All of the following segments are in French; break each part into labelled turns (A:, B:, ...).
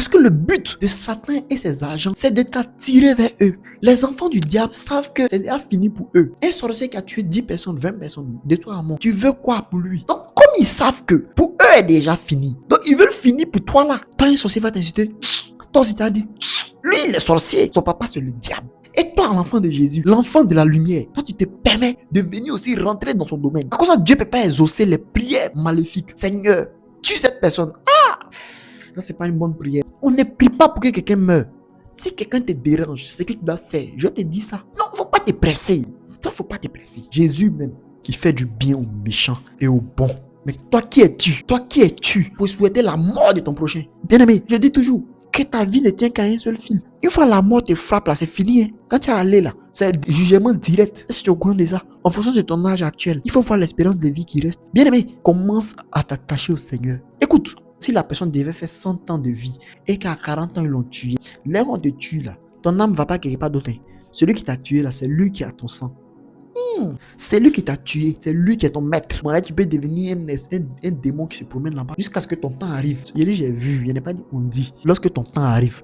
A: Parce que le but de Satan et ses agents, c'est de t'attirer vers eux. Les enfants du diable savent que c'est déjà fini pour eux. Un sorcier qui a tué 10 personnes, 20 personnes, de toi à moi, tu veux quoi pour lui? Donc, comme ils savent que pour eux est déjà fini, donc ils veulent finir pour toi là. Quand un sorcier va t'insulter, toi aussi t'as dit, lui il est sorcier, son papa c'est le diable. Et toi, l'enfant de Jésus, l'enfant de la lumière, toi tu te permets de venir aussi rentrer dans son domaine. À cause de ça, Dieu ne peut pas exaucer les prières maléfiques. Seigneur, tue cette personne. Ça, c'est pas une bonne prière. On ne prie pas pour que quelqu'un meure. Si quelqu'un te dérange, c'est ce que tu dois faire. Je te dis ça. Non, faut pas te presser. Faut pas te presser. Jésus même, qui fait du bien aux méchants et aux bons. Mais toi qui es-tu? Toi qui es-tu pour souhaiter la mort de ton prochain? Bien-aimé, je dis toujours que ta vie ne tient qu'à un seul fil. Une fois la mort te frappe là, c'est fini. Hein. Quand tu es allé là, c'est jugement direct. Si tu es au courant de ça, en fonction de ton âge actuel, il faut voir l'espérance de vie qui reste. Bien-aimé, commence à t'attacher au Seigneur. Écoute. Si la personne devait faire 100 ans de vie et qu'à 40 ans ils l'ont tué, là on te tue là, ton âme ne va pas quelque part d'autre. Celui qui t'a tué là, c'est lui qui a ton sang. C'est lui qui t'a tué, c'est lui qui est ton maître. Là, tu peux devenir un démon qui se promène là-bas jusqu'à ce que ton temps arrive. J'ai vu, il n'y a pas dit on dit. Lorsque ton temps arrive,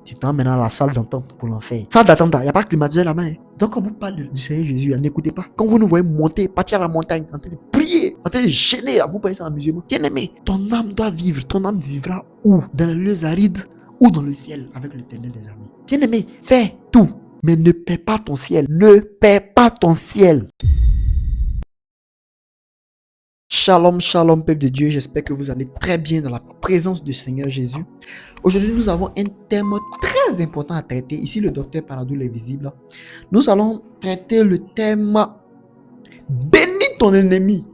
A: tu t'emmènes à la salle d'attente pour l'enfer. Salle d'attente, il n'y a pas climatisé la main. Donc quand vous parlez du Seigneur Jésus, n'écoutez pas. Quand vous nous voyez monter, partir à la montagne, en train de prier, en train de gêner, vous pensez à amusement. Bien aimé, ton âme doit vivre. Ton âme vivra où? Dans les lieux arides ou dans le ciel avec l'Éternel des armées. Bien aimé, fais tout, mais ne perds pas ton ciel. Ne perds pas ton ciel. Shalom, shalom, peuple de Dieu. J'espère que vous allez très bien dans la présence du Seigneur Jésus. Aujourd'hui, nous avons un thème très important à traiter. Ici, le docteur Paradoul est visible. Nous allons traiter le thème bénis ton ennemi.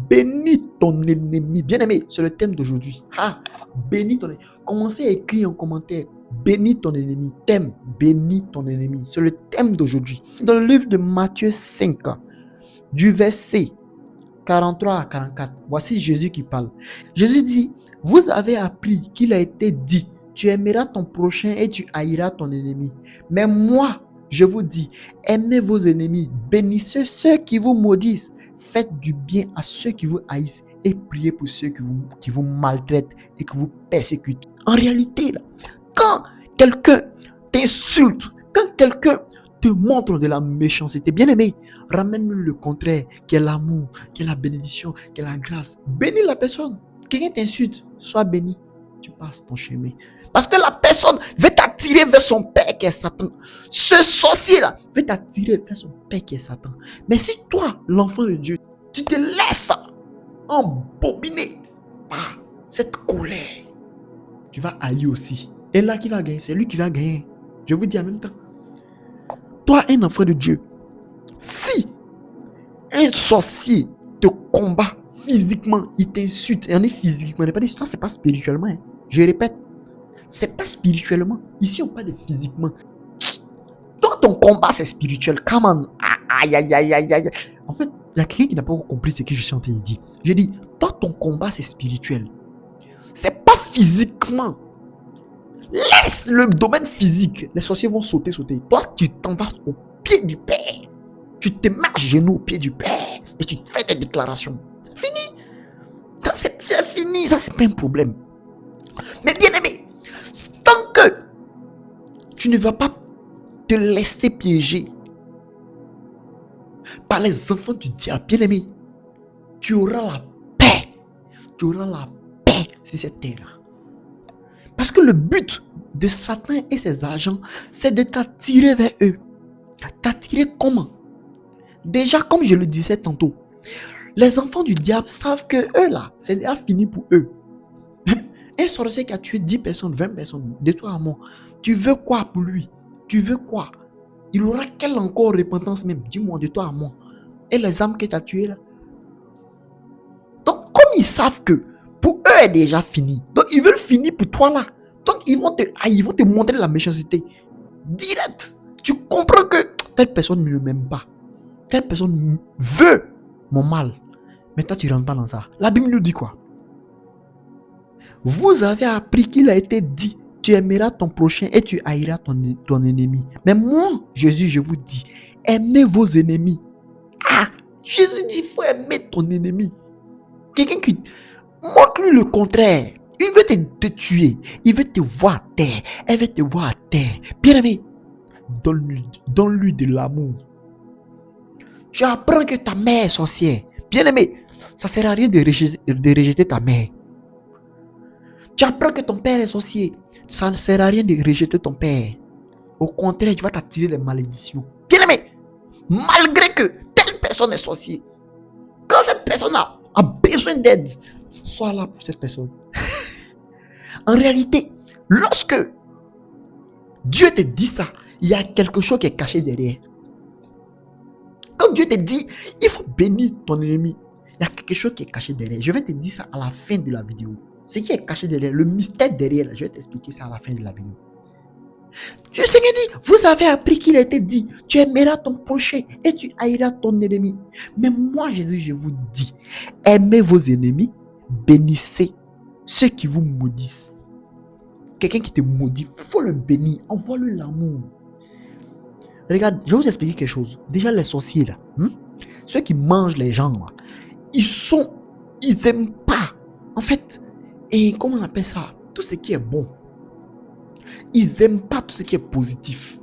A: Bénis ton ennemi. Bien aimé, c'est le thème d'aujourd'hui. Bénis ton ennemi. Commencez à écrire en commentaire. Bénis ton ennemi. Thème, bénis ton ennemi. C'est le thème d'aujourd'hui. Dans le livre de Matthieu 5, du verset 43 à 44. Voici Jésus qui parle. Jésus dit, vous avez appris qu'il a été dit, tu aimeras ton prochain et tu haïras ton ennemi. Mais moi, je vous dis, aimez vos ennemis, bénissez ceux qui vous maudissent, faites du bien à ceux qui vous haïssent et priez pour ceux qui vous maltraitent et qui vous persécutent. En réalité, là, quand quelqu'un t'insulte, quand quelqu'un te montre de la méchanceté, bien aimé, ramène-lui le contraire, qui est l'amour, qui est la bénédiction, qui est la grâce. Bénis la personne. Quelqu'un t'insulte, sois béni. Tu passes ton chemin. Parce que la personne veut t'attirer vers son père qui est Satan. Ce sorcier-là veut t'attirer vers son père qui est Satan. Mais si toi, l'enfant de Dieu, tu te laisses embobiner par cette colère, tu vas haïr aussi. Et là, qui va gagner? C'est lui qui va gagner. Je vous dis en même temps. Toi, un enfant de Dieu, si un sorcier te combat physiquement, il t'insulte, et on est physiquement, on n'est pas dit ça, c'est pas spirituellement. Hein. Je répète, c'est pas spirituellement. Ici, on parle de physiquement. Toi, ton combat, c'est spirituel. Come on. Aïe, aïe, aïe, aïe, aïe. En fait, il y a quelqu'un qui n'a pas compris ce que je suis en train de dire. Je dis, toi, ton combat, c'est spirituel. C'est pas physiquement. Laisse le domaine physique. Les sorciers vont sauter. Toi, tu t'en vas au pied du Père. Tu te mets à genoux au pied du Père. Et tu fais des déclarations. C'est fini. Quand c'est fini, ça, c'est pas un problème. Mais bien aimé, tant que tu ne vas pas te laisser piéger par les enfants du diable, bien aimé, tu auras la paix. Tu auras la paix sur cette terre-là. Parce que le but de Satan et ses agents, c'est de t'attirer vers eux. T'attirer comment? Déjà, comme je le disais tantôt, les enfants du diable savent que eux là, c'est déjà fini pour eux. Un sorcier qui a tué 10 personnes, 20 personnes, de toi à moi, tu veux quoi pour lui? Tu veux quoi? Il aura quelle encore repentance même? Dis-moi, de toi à moi. Et les âmes que tu as tuées là? Donc, comme ils savent que pour eux est déjà fini, donc ils veulent finir pour toi là. Donc ils vont te montrer la méchanceté. Direct. Tu comprends que telle personne ne m'aime pas. Telle personne veut mon mal. Mais toi, tu ne rentres pas dans ça. La Bible nous dit quoi? Vous avez appris qu'il a été dit, tu aimeras ton prochain et tu haïras ton ennemi. Mais moi, Jésus, je vous dis, aimez vos ennemis. Jésus dit, il faut aimer ton ennemi. Quelqu'un qui montre-lui le contraire. Il veut te tuer. Il veut te voir à terre. Elle veut te voir à terre. Bien-aimé, donne-lui de l'amour. Tu apprends que ta mère est sorcière. Bien-aimé, ça ne sert à rien de rejeter ta mère. Tu apprends que ton père est sorcier. Ça ne sert à rien de rejeter ton père. Au contraire, tu vas t'attirer les malédictions. Bien-aimé, malgré que telle personne est sorcier, quand cette personne a besoin d'aide, sois là pour cette personne. En réalité, lorsque Dieu te dit ça, il y a quelque chose qui est caché derrière. Quand Dieu te dit, il faut bénir ton ennemi, il y a quelque chose qui est caché derrière. Je vais te dire ça à la fin de la vidéo. Ce qui est caché derrière, le mystère derrière, je vais t'expliquer ça à la fin de la vidéo. Le Seigneur dit, vous avez appris qu'il a été dit, tu aimeras ton prochain et tu haïras ton ennemi. Mais moi, Jésus, je vous dis, aimez vos ennemis, bénissez ceux qui vous maudissent. Quelqu'un qui te maudit, il faut le bénir, envoie-le l'amour. Regarde, je vais vous expliquer quelque chose. Déjà, les sorciers là, ceux qui mangent les gens là, ils aiment pas. En fait, et comment on appelle ça? Tout ce qui est bon. Ils n'aiment pas tout ce qui est positif.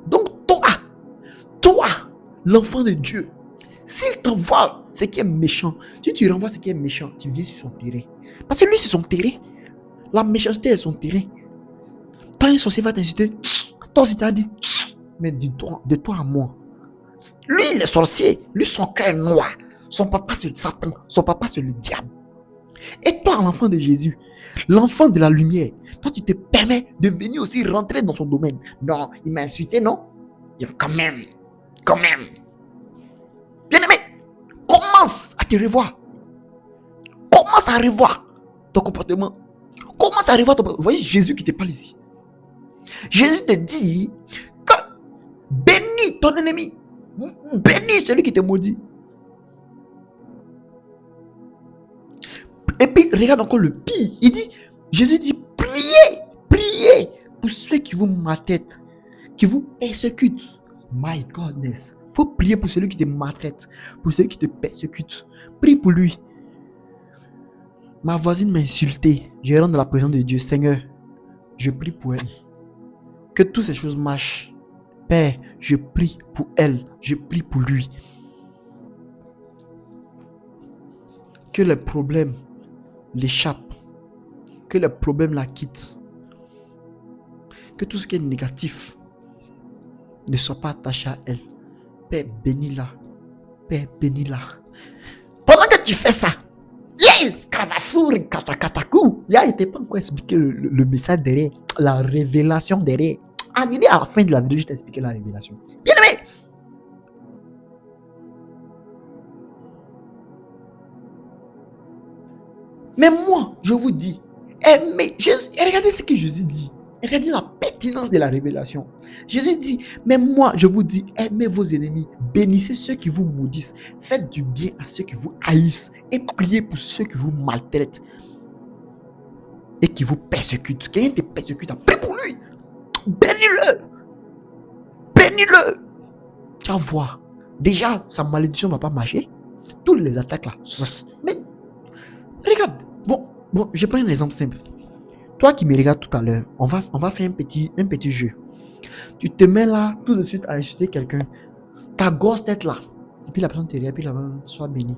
A: Donc toi, l'enfant de Dieu, s'il t'envoie ce qui est méchant, si tu renvoies ce qui est méchant, tu viens sur son terrain. Parce que lui, c'est son terrain. La méchanceté est son terrain. Quand un sorcier va t'insulter, toi aussi t'as dit, mais de toi à moi. Lui, il est sorcier. Lui, son cœur est noir. Son papa, c'est le Satan. Son papa, c'est le diable. Et toi, l'enfant de Jésus, l'enfant de la lumière, toi, tu te permets de venir aussi rentrer dans son domaine. Non, il m'a insulté, non? Quand même. Bien-aimé, commence à te revoir. Commence à revoir ton comportement. Commence à revoir ton comportement. Vous voyez Jésus qui te parle ici. Jésus te dit que bénis ton ennemi. Bénis celui qui te maudit. Et puis, regarde encore le pire. Jésus dit, priez pour ceux qui vous maltraitent, qui vous persécutent. My goodness. Il faut prier pour celui qui te maltraite, pour celui qui te persécute. Prie pour lui. Ma voisine m'a insulté. Je rentre dans la présence de Dieu. Seigneur, je prie pour elle. Que toutes ces choses marchent. Père, je prie pour elle. Je prie pour lui. Que les problèmes l'échappe, que les problèmes la quittent, que tout ce qui est négatif ne soit pas attaché à elle. Père, bénis-la. Père, bénis-la. Pendant que tu fais ça, il n'était pas encore expliqué le message derrière, la révélation derrière. Arrivé à la fin de la vidéo, je t'ai expliqué la révélation. Bien aimé, mais moi, je vous dis, aimez Jésus. Et regardez ce que Jésus dit. Regardez la pertinence de la révélation. Jésus dit, mais moi, je vous dis, aimez vos ennemis, bénissez ceux qui vous maudissent, faites du bien à ceux qui vous haïssent et priez pour ceux qui vous maltraitent et qui vous persécutent. Quelqu'un te persécute, prie pour lui. Bénis-le. Bénis-le. Tu vas voir. Déjà, sa malédiction ne va pas marcher. Toutes les attaques là. Mais regarde. Bon, je prends un exemple simple. Toi qui me regardes tout à l'heure, on va faire un petit jeu. Tu te mets là tout de suite à insulter quelqu'un. Ta grosse tête là. Et puis la personne te regarde, et puis là-bas, sois béni.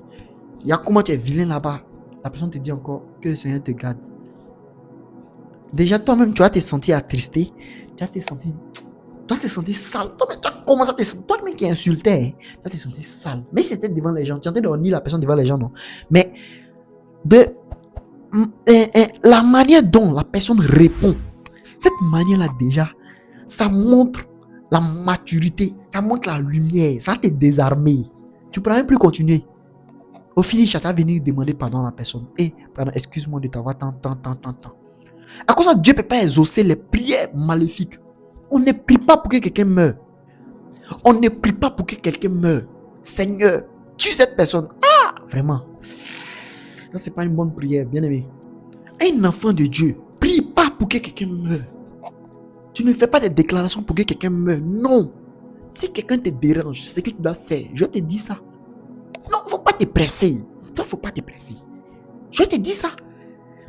A: Il y a comment tu es vilain là-bas. La personne te dit encore que le Seigneur te garde. Déjà toi-même, tu vas te sentir attristé. Tu vas te sentir sale. Toi-même, tu as commencé à te sentir. Toi-même qui insultais, tu vas te sentir sale. Mais si c'était devant les gens, tu es en train de renier la personne devant les gens, non. Mais la manière dont la personne répond, cette manière-là déjà, ça montre la maturité, ça montre la lumière, ça te désarmer. Tu ne pourras même plus continuer. Au finish, tu vas venir demander pardon à la personne. Pardon, excuse-moi de t'avoir tant. À cause de ça, Dieu ne peut pas exaucer les prières maléfiques. On ne prie pas pour que quelqu'un meure. On ne prie pas pour que quelqu'un meure. Seigneur, tue cette personne. Ah, vraiment. Ça, c'est pas une bonne prière, bien aimé. Un enfant de Dieu, prie pas pour que quelqu'un meure. Tu ne fais pas des déclarations pour que quelqu'un meure. Non. Si quelqu'un te dérange, c'est ce que tu dois faire. Je te dis ça. Non, faut pas te presser. Faut pas te presser. Je te dis ça.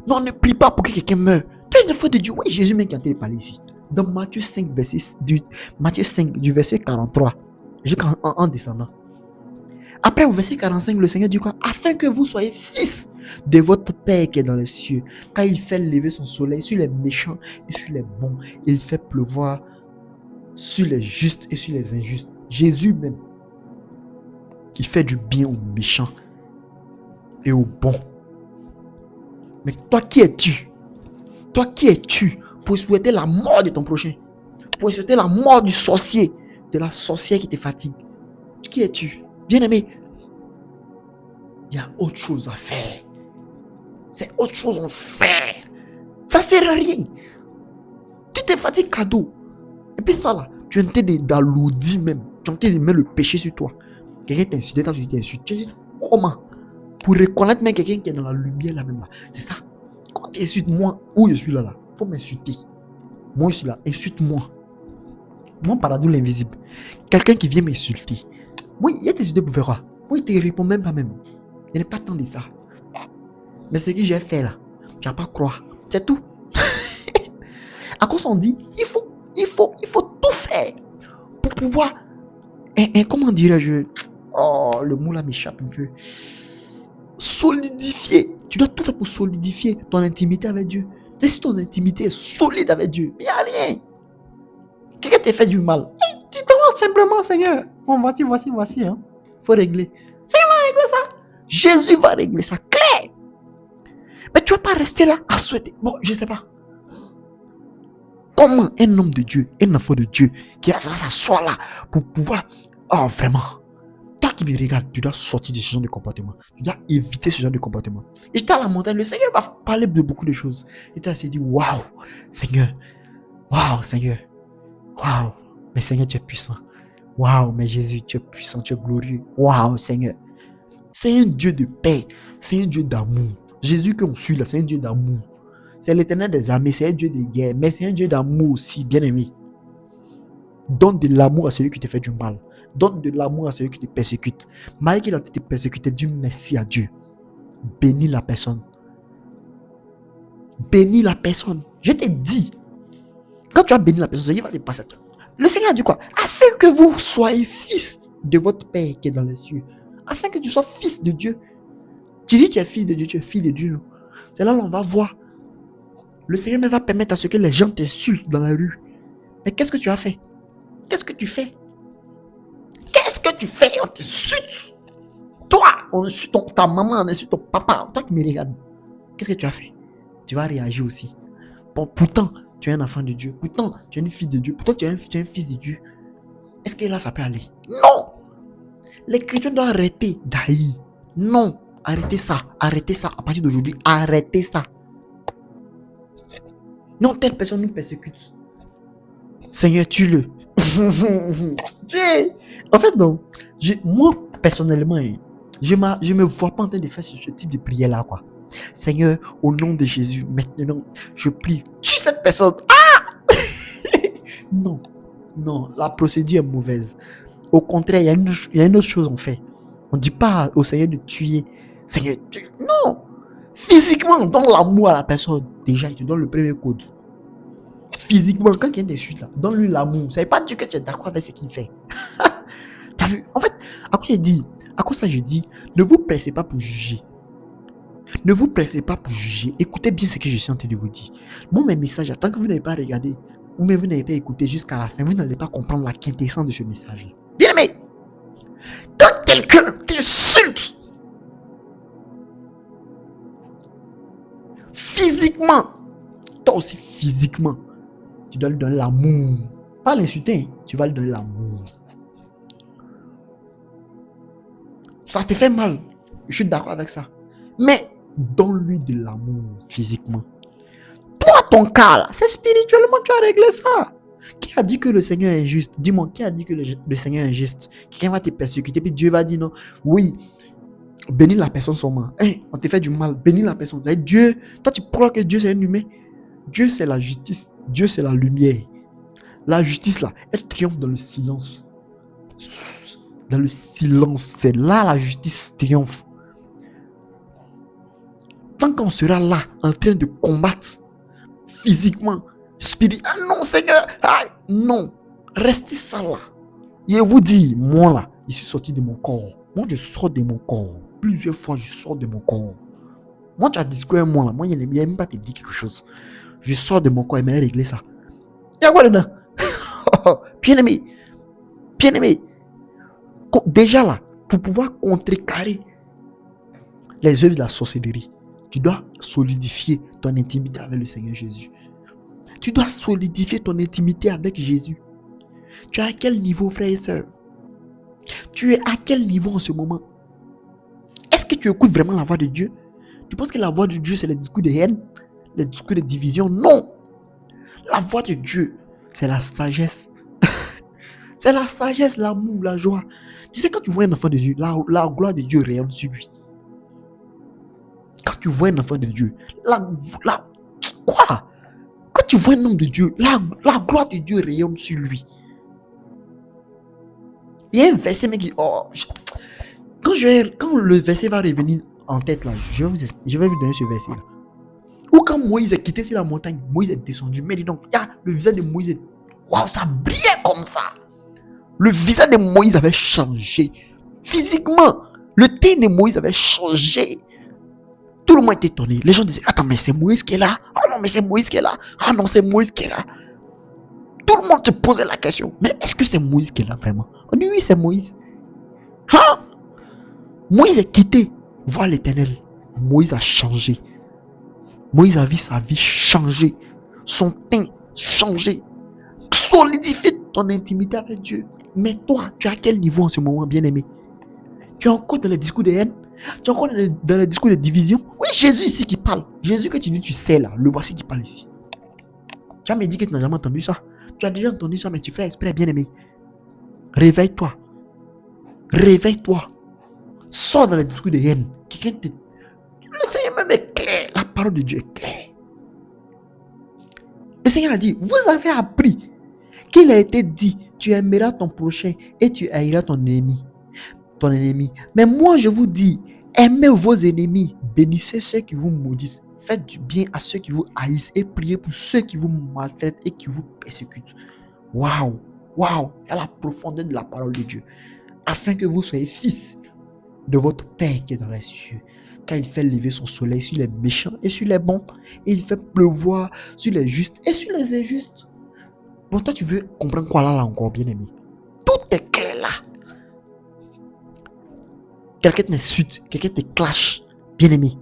A: Non, ne prie pas pour que quelqu'un meure. Tu es une foi de Dieu. Oui, Jésus même qui a été parlé ici. Dans Matthieu 5, Matthieu 5, du verset 43, en descendant. Après, au verset 45, le Seigneur dit quoi? Afin que vous soyez fils de votre Père qui est dans les cieux. Quand il fait lever son soleil sur les méchants et sur les bons, il fait pleuvoir sur les justes et sur les injustes. Jésus même, qui fait du bien aux méchants et aux bons. Mais toi, qui es-tu? Toi, qui es-tu pour souhaiter la mort de ton prochain? Pour souhaiter la mort du sorcier, de la sorcière qui te fatigue? Qui es-tu? Bien-aimé, il y a autre chose à faire. C'est autre chose à faire. Ça sert à rien. Tu te fatigues cadeau. Et puis ça là, tu es en train d'alourdir même. Tu es en train de mettre le péché sur toi. Quelqu'un t'insulte, tu t'insultes. Tu dis comment? Pour reconnaître même quelqu'un qui est dans la lumière là même là. C'est ça. Quand tu insultes moi, où je suis là, faut m'insulter. Moi je suis là, insulte-moi. Moi, paradis l'invisible. Quelqu'un qui vient m'insulter. Oui, il y a des idées pour faire quoi? Moi, il te répond même pas même. Il n'est pas tant de ça. Mais ce que j'ai fait là, tu vas pas croire. C'est tout. À cause on dit, il faut tout faire pour pouvoir, comment dirais-je, oh, le mot là m'échappe un peu. Solidifier. Tu dois tout faire pour solidifier ton intimité avec Dieu. Et si ton intimité est solide avec Dieu, il n'y a rien. Quelqu'un t'a fait du mal. Tu te demandes simplement, Seigneur. Bon, voici. Hein. Faut régler. Seigneur va régler ça. Jésus va régler ça. Clair. Mais tu ne vas pas rester là à souhaiter. Bon, je ne sais pas. Comment un homme de Dieu, un enfant de Dieu, qui va s'asseoir là pour pouvoir. Oh, vraiment. Toi qui me regardes, tu dois sortir de ce genre de comportement. Tu dois éviter ce genre de comportement. Et j'étais à la montagne, le Seigneur va parler de beaucoup de choses. Et tu as dit, waouh, Seigneur. Waouh, Seigneur. Waouh, mais Seigneur, tu es puissant. Waouh, mais Jésus, tu es puissant, tu es glorieux. Waouh, Seigneur. C'est un Dieu de paix. C'est un Dieu d'amour. Jésus qu'on suit là, c'est un Dieu d'amour. C'est l'Éternel des armées, c'est un Dieu de guerre, mais c'est un Dieu d'amour aussi, bien aimé. Donne de l'amour à celui qui te fait du mal. Donne de l'amour à celui qui te persécute. Malgré qu'il a été persécuté, dis merci à Dieu. Bénis la personne. Bénis la personne. Je te dis, quand tu as béni la personne, il va se passer. Le Seigneur a dit quoi? Afin que vous soyez fils de votre Père qui est dans les cieux. Afin que tu sois fils de Dieu. Tu dis tu es fils de Dieu, tu es fille de Dieu. Non? C'est là où on va voir. Le Seigneur va permettre à ce que les gens t'insultent dans la rue. Mais qu'est-ce que tu as fait? Qu'est-ce que tu fais? Qu'est-ce que tu fais? On t'insulte. Toi, on insulte ta maman, on insulte ton papa. Toi qui me regardes. Qu'est-ce que tu as fait? Tu vas réagir aussi. Bon, pourtant, tu es un enfant de Dieu. Pourtant, tu es une fille de Dieu. Pourtant, tu es un fils de Dieu. Est-ce que là, ça peut aller? Non! Les chrétiens doivent arrêter d'haïr. Non! Arrêtez ça. Arrêtez ça. À partir d'aujourd'hui, arrêtez ça. Non, telle personne nous persécute. Seigneur, tue-le. En fait, non. Moi, personnellement, je me vois pas en train de faire ce type de prière-là, quoi. Seigneur, au nom de Jésus, maintenant, je prie, tue cette personne. Ah! Non, non, la procédure est mauvaise. Au contraire, il y a une autre chose en fait. On ne dit pas au Seigneur de tuer. Seigneur, non! Physiquement, donne l'amour à la personne. Déjà, il te donne le premier code. Physiquement, quand il y a des suites là, donne-lui l'amour. Ça ne veut pas dire que tu es d'accord avec ce qu'il fait. T'as vu? En fait, à quoi ça je dis, ne vous pressez pas pour juger. Ne vous pressez pas pour juger. Écoutez bien ce que je suis en train de vous dire. Moi, mes messages, tant que vous n'avez pas regardé, ou même vous n'avez pas écouté jusqu'à la fin, vous n'allez pas comprendre la quintessence de ce message. Bien aimé, quand quelqu'un t'insulte, physiquement, toi aussi physiquement, tu dois lui donner l'amour. Pas l'insulter, tu vas lui donner l'amour. Ça te fait mal. Je suis d'accord avec ça. Mais donne-lui de l'amour physiquement. Toi, ton cas là, c'est spirituellement, tu as réglé ça. Qui a dit que le Seigneur est injuste? Dis-moi, qui a dit que le Seigneur est injuste? Quelqu'un va te persécuter, puis Dieu va dire non. Oui, bénis la personne seulement. Hey, on te fait du mal, bénis la personne. C'est Dieu. Toi, tu crois que Dieu c'est un humain? Dieu c'est la justice. Dieu c'est la lumière. La justice là, elle triomphe dans le silence. Dans le silence, c'est là la justice triomphe. tant qu'on sera là, en train de combattre physiquement, spirituellement, ah non Seigneur, ah, non, restez ça là. Je vous dis, moi là, je suis sorti de mon corps. Moi, je sors de mon corps. Plusieurs fois, je sors de mon corps. Moi, tu as discuté avec moi là. Moi, il n'aime même pas te dire quelque chose. Je sors de mon corps et m'a réglé ça. Il y a quoi dedans? Bien-aimé. Bien-aimé. Déjà là, pour pouvoir contrecarrer les œuvres de la sorcellerie, tu dois solidifier ton intimité avec le Seigneur Jésus. Tu dois solidifier ton intimité avec Jésus. Tu es à quel niveau, frère et soeur? Tu es à quel niveau en ce moment? Est-ce que tu écoutes vraiment la voix de Dieu? Tu penses que la voix de Dieu, c'est les discours de haine, les discours de division? Non! La voix de Dieu, c'est la sagesse. C'est la sagesse, l'amour, la joie. Tu sais, quand tu vois un enfant de Dieu, la gloire de Dieu rayonne sur lui. Quand tu vois un enfant de Dieu, quoi? Quand tu vois un homme de Dieu, la gloire de Dieu rayonne sur lui. Il y a un verset, mais qui... quand le verset va revenir en tête, là, je vais vous donner ce verset là. Ou quand Moïse est quitté sur la montagne, Moïse est descendu. Mais dis donc, le visage de Moïse, waouh, ça brillait comme ça. Le visage de Moïse avait changé. Physiquement, le teint de Moïse avait changé. Tout le monde était étonné. Les gens disaient, attends, mais c'est Moïse qui est là. Ah non, mais c'est Moïse qui est là. Ah non, c'est Moïse qui est là. Tout le monde se posait la question, mais est-ce que c'est Moïse qui est là vraiment? On dit oui, c'est Moïse. Hein? Moïse est quitté voir l'Éternel. Moïse a changé. Moïse a vu sa vie changer. Son teint changer. Solidifie ton intimité avec Dieu. Mais toi, tu es à quel niveau en ce moment, bien-aimé? Tu es encore dans les discours de haine? Tu es encore dans les discours de division? Oui, Jésus ici qui parle. Jésus que tu dis, tu sais là, le voici qui parle ici. Tu vas me dire que tu n'as jamais entendu ça. Tu as déjà entendu ça, mais tu fais exprès, bien-aimé. Réveille-toi. Réveille-toi. Sors dans les discours de haine. Quelqu'un te... Le Seigneur même est clair. La parole de Dieu est claire. Le Seigneur a dit, vous avez appris qu'il a été dit, tu aimeras ton prochain et tu haïras ton ennemi. Ton ennemi. Mais moi, je vous dis, aimez vos ennemis, bénissez ceux qui vous maudissent, faites du bien à ceux qui vous haïssent et priez pour ceux qui vous maltraitent et qui vous persécutent. Waouh, waouh, à la profondeur de la parole de Dieu. Afin que vous soyez fils de votre Père qui est dans les cieux. Car il fait lever son soleil sur les méchants et sur les bons. Et il fait pleuvoir sur les justes et sur les injustes. Bon, toi, tu veux comprendre quoi là encore, bien-aimé? Tout est clair là. Quelqu'un t'insulte, quelqu'un te clash, bien-aimé.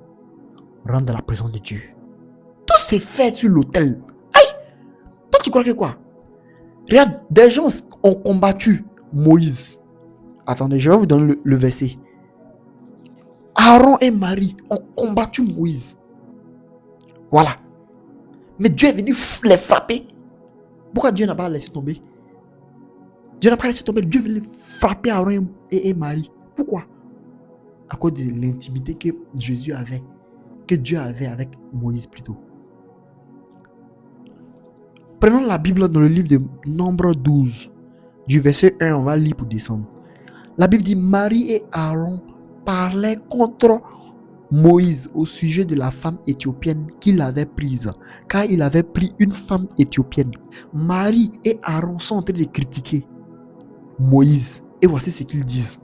A: Rentre dans la présence de Dieu. Tout s'est fait sur l'autel. Aïe! Toi, tu crois que quoi? Regarde, des gens ont combattu Moïse. Attendez, je vais vous donner le verset. Aaron et Marie ont combattu Moïse. Voilà. Mais Dieu est venu les frapper. Pourquoi Dieu n'a pas laissé tomber? Dieu n'a pas laissé tomber. Dieu est venu frapper Aaron et Marie. Pourquoi? À cause de l'intimité que Jésus avait. Que Dieu avait avec Moïse plutôt. Prenons la Bible dans le livre de Nombre 12. Du verset 1, on va lire pour descendre. La Bible dit, Marie et Aaron parlaient contre Moïse au sujet de la femme éthiopienne qu'il avait prise, car il avait pris une femme éthiopienne. Marie et Aaron sont en train de critiquer Moïse. Et voici ce qu'ils disent.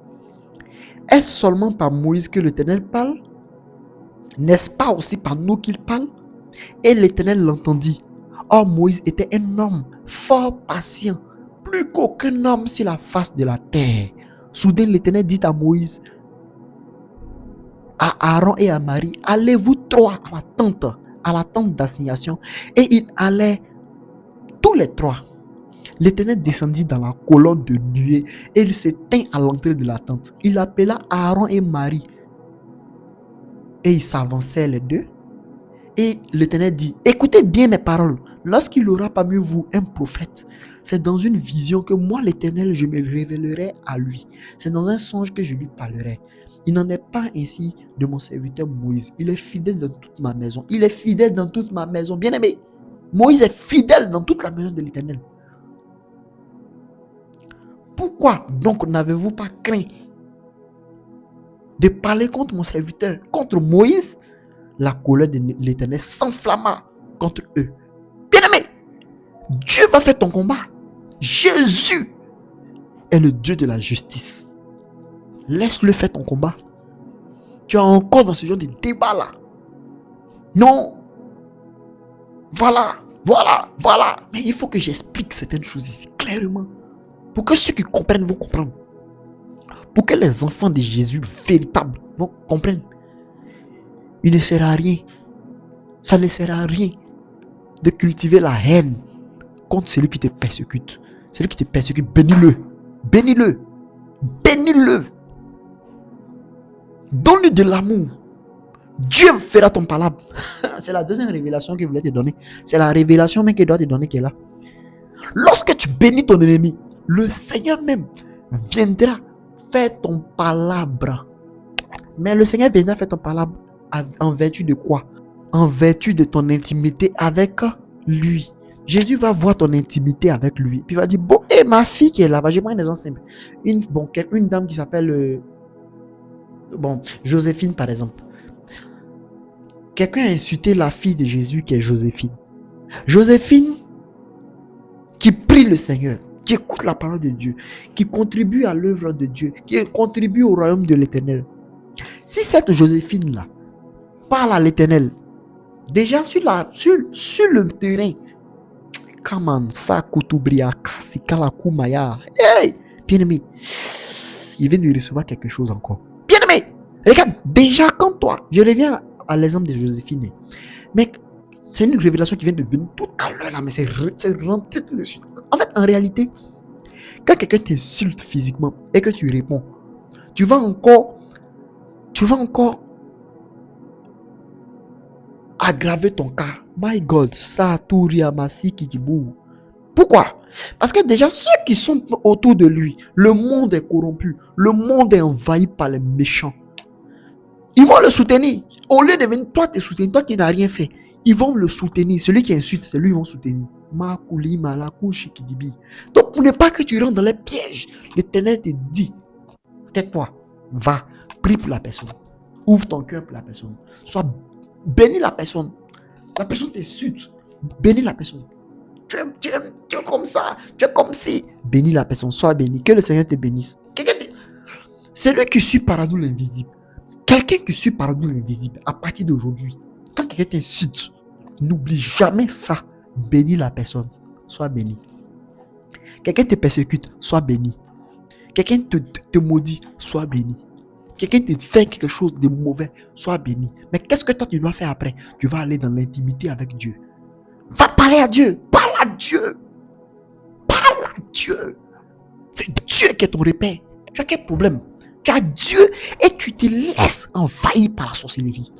A: Est-ce seulement par Moïse que l'Éternel parle? N'est-ce pas aussi par nous qu'il parle? Et l'Éternel l'entendit. Or Moïse était un homme fort patient, plus qu'aucun homme sur la face de la terre. Soudain l'Éternel dit à Moïse, à Aaron et à Marie, allez-vous trois à la tente d'assignation. Et ils allaient tous les trois. L'Éternel descendit dans la colonne de nuée et il se tint à l'entrée de la tente. Il appela Aaron et Marie et ils s'avancèrent les deux. Et l'Éternel dit, écoutez bien mes paroles. Lorsqu'il aura parmi vous un prophète, c'est dans une vision que moi l'Éternel je me révélerai à lui. C'est dans un songe que je lui parlerai. Il n'en est pas ainsi de mon serviteur Moïse. Il est fidèle dans toute ma maison. Il est fidèle dans toute ma maison. Bien aimé, Moïse est fidèle dans toute la maison de l'Éternel. Pourquoi donc n'avez-vous pas craint de parler contre mon serviteur, contre Moïse? la colère de l'Éternel s'enflamma contre eux. Bien-aimé, Dieu va faire ton combat. Jésus est le Dieu de la justice. Laisse-le faire ton combat. Tu es encore dans ce genre de débat là. Non. Voilà. Mais il faut que j'explique certaines choses ici clairement. Pour que ceux qui comprennent vont comprendre. Pour que les enfants de Jésus véritables vont comprendre. Il ne sert à rien. Ça ne sert à rien de cultiver la haine contre celui qui te persécute. Celui qui te persécute, bénis-le. Bénis-le. Bénis-le. Donne-lui de l'amour. Dieu fera ton palabre. C'est la deuxième révélation qu'il voulait te donner. C'est la révélation même qu'il doit te donner qui est là. Lorsque tu bénis ton ennemi, le Seigneur même viendra faire ton palabre. Mais le Seigneur viendra faire ton palabre en vertu de quoi? En vertu de ton intimité avec lui. Jésus va voir ton intimité avec lui. Puis il va dire, bon, et ma fille qui est là-bas, j'ai pris un exemple simple. Une dame qui s'appelle Joséphine par exemple. Quelqu'un a insulté la fille de Jésus qui est Joséphine. Joséphine qui prie le Seigneur, qui écoute la parole de Dieu, qui contribue à l'œuvre de Dieu, qui contribue au royaume de l'Éternel. Si cette Joséphine-là parle à l'Éternel, déjà sur le terrain, hey, bien-aimé, il vient de recevoir quelque chose encore. Bien-aimé, regarde, déjà quand toi, je reviens à l'exemple de Joséphine, mais c'est une révélation qui vient de venir tout à l'heure là, mais c'est rentré tout de suite. En fait, en réalité, quand quelqu'un t'insulte physiquement et que tu réponds, tu vas encore aggraver ton cas. My God, Saturia Masi Kitibou. Pourquoi? Parce que déjà, ceux qui sont autour de lui, le monde est corrompu, le monde est envahi par les méchants. Ils vont le soutenir. Au lieu de venir, toi, te soutenir, toi qui n'as rien fait, ils vont le soutenir. Celui qui insulte, c'est lui, ils vont soutenir. Donc, pour ne pas que tu rentres dans les pièges, l'Éternel te dit, tais-toi, va, prie pour la personne. Ouvre ton cœur pour la personne. Sois bénis la personne. La personne t'insulte. Bénis la personne. Tu es comme ça. Tu es comme si. Bénis la personne. Sois béni. Que le Seigneur te bénisse. C'est lui qui suit par nous l'invisible. Quelqu'un qui suit par nous l'invisible, à partir d'aujourd'hui, quand quelqu'un t'insulte, n'oublie jamais ça. Bénis la personne. Sois béni. Quelqu'un te persécute, sois béni. Quelqu'un te maudit, sois béni. Quelqu'un te fait quelque chose de mauvais, sois béni. Mais qu'est-ce que toi tu dois faire après? Tu vas aller dans l'intimité avec Dieu. Va parler à Dieu. Parle à Dieu. Parle à Dieu. C'est Dieu qui est ton repère. Tu as quel problème? Tu as Dieu et tu te laisses envahir par la sorcellerie.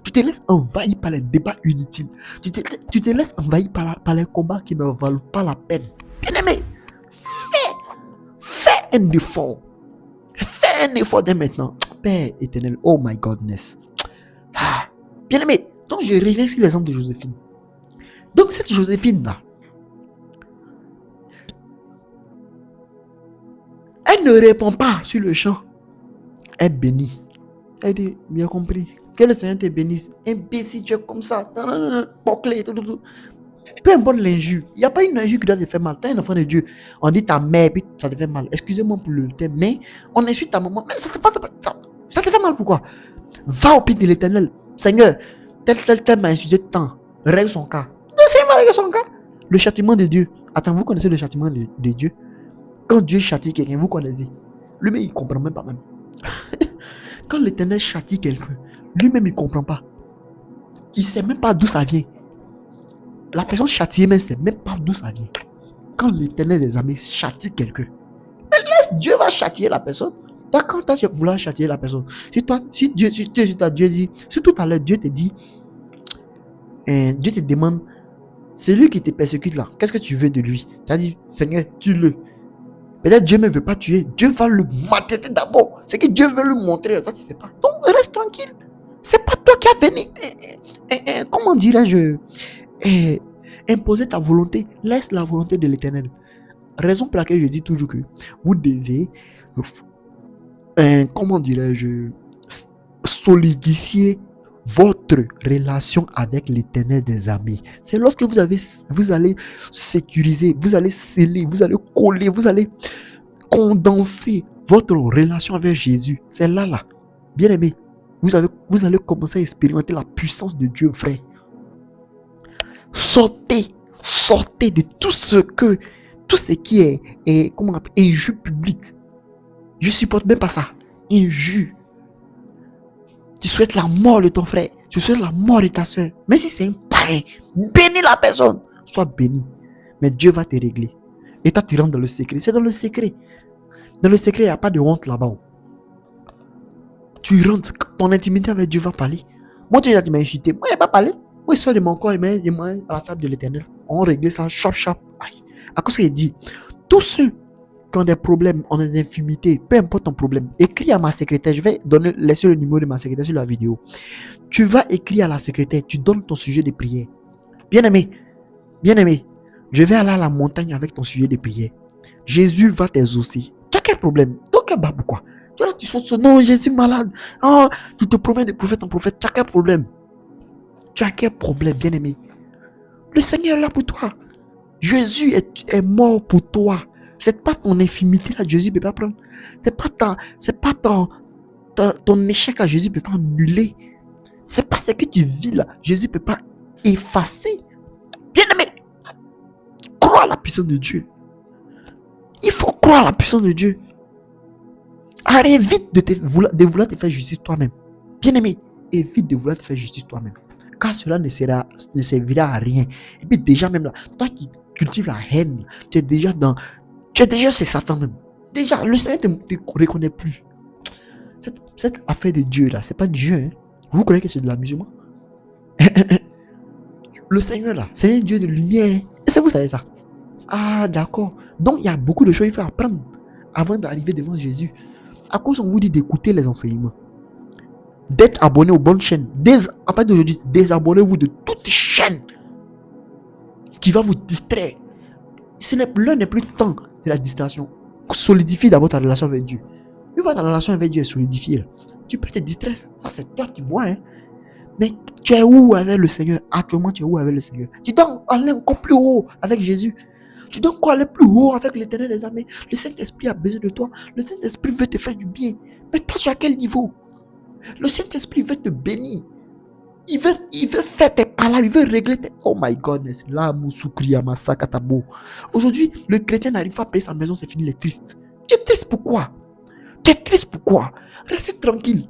A: Tu te laisses envahir par les débats inutiles. Tu te laisses envahir par les combats qui ne valent pas la peine. Bien-aimé, fais un effort. Fais un effort dès maintenant. Père éternel, oh my godness. Bien-aimé, donc je reviens sur l'exemple de Joséphine. Donc cette Joséphine-là, elle ne répond pas sur le champ. Elle bénit. Elle dit, bien compris. Que le Seigneur te bénisse. Imbécile, tu es comme ça. Bouclé, tout. Peu importe l'injure. Il n'y a pas une injure qui doit te faire mal. Tu es un enfant de Dieu. On dit ta mère, puis ça te fait mal. Excusez-moi pour le thème, mais on insulte ta maman. Mais ça te fait mal pourquoi? Va au pied de l'Éternel. Seigneur, tel m'a insulté tant. Règle son cas. Le Seigneur va régler son cas. Le châtiment de Dieu. Attends, vous connaissez le châtiment de Dieu? Quand Dieu châtie quelqu'un, vous connaissez. Lui-même, il ne comprend même pas même. Quand l'Éternel châtie quelqu'un, lui-même, il ne comprend pas. Il ne sait même pas d'où ça vient. La personne châtiée même ne sait même pas d'où ça vient. Quand l'Éternel des armées châtie quelqu'un, Dieu va châtier la personne. Quand tu as voulu châtier la personne, si tout à l'heure Dieu te dit, Dieu te demande, c'est lui qui te persécute là, qu'est-ce que tu veux de lui? Tu as dit, Seigneur, tue-le. Peut-être Dieu ne veut pas tuer, Dieu va le maltraiter d'abord. C'est que Dieu veut lui montrer, toi tu ne sais pas. Donc reste tranquille. C'est pas toi qui as venu, comment dirais-je, imposer ta volonté. Laisse la volonté de l'Éternel. Raison pour laquelle je dis toujours que vous devez, comment dirais-je, solidifier votre relation avec l'Éternel des armées. C'est lorsque vous allez sécuriser, vous allez sceller, vous allez coller, vous allez condenser votre relation avec Jésus. C'est là. Bien aimé, vous allez commencer à expérimenter la puissance de Dieu vrai. Sortez de tout ce qui est comment on appelle, injure public. Je supporte même pas ça. Injure. Tu souhaites la mort de ton frère, tu souhaites la mort de ta soeur. Mais si c'est un païen, bénis la personne. Sois béni. Mais Dieu va te régler. Et toi, tu rentres dans le secret. C'est dans le secret. Dans le secret, il n'y a pas de honte là-bas. Tu rentres, ton intimité avec Dieu va parler. Moi, tu m'as insulté. Moi, il n'y a pas parlé. Moi, je sors de mon corps et moi à la table de l'Éternel. On réglait ça, chop. Aïe. À cause qu'il dit, tous ceux qui ont des problèmes, ont des infirmités, peu importe ton problème, écris à ma secrétaire. Je vais laisser le numéro de ma secrétaire sur la vidéo. Tu vas écrire à la secrétaire, tu donnes ton sujet de prière. Bien-aimé, je vais aller à la montagne avec ton sujet de prière. Jésus va t'exaucer. Tu as quel problème? Donc, pourquoi? Tu sens non, je suis malade. Oh, tu te promets de prophète en prophète. Tu as quel problème? Bien-aimé? Le Seigneur est là pour toi. Jésus est mort pour toi. C'est pas ton infimité là, Jésus ne peut pas prendre. C'est pas ton échec à Jésus ne peut pas annuler. C'est pas ce que tu vis là, Jésus ne peut pas effacer. Bien-aimé, crois à la puissance de Dieu. Il faut croire à la puissance de Dieu. Arrête vite de vouloir te faire justice toi-même. Bien-aimé, évite de vouloir te faire justice toi-même. Car cela ne servira à rien. Et puis déjà même là, toi qui cultives la haine, tu es déjà c'est Satan même. Déjà, le Seigneur ne te reconnaît plus. Cette affaire de Dieu là, c'est pas Dieu. Hein. Vous croyez que c'est de l'amusement? Le Seigneur là, c'est un Dieu de lumière. Est-ce que vous savez ça? Ah, d'accord. Donc, il y a beaucoup de choses qu'il faut apprendre avant d'arriver devant Jésus. À cause, on vous dit d'écouter les enseignements. D'être abonné aux bonnes chaînes. À partir d'aujourd'hui, désabonnez-vous de toutes ces chaînes qui vont vous distraire. L'heure n'est plus le temps de la distraction. Solidifie d'abord ta relation avec Dieu. Une fois ta relation avec Dieu est solidifiée, tu peux te distraire. Ça, c'est toi qui vois. Hein. Mais tu es où avec le Seigneur? Actuellement, tu es où avec le Seigneur? Tu dois aller encore plus haut avec Jésus. Tu dois encore aller plus haut avec l'Éternel des armées. Le Saint-Esprit a besoin de toi. Le Saint-Esprit veut te faire du bien. Mais toi, tu es à quel niveau? Le Saint-Esprit veut te bénir. Il veut faire tes palabres. Il veut régler tes... Oh my goodness. Aujourd'hui, le chrétien n'arrive pas à payer sa maison. C'est fini, il est triste. Tu es triste pourquoi? Restez tranquille.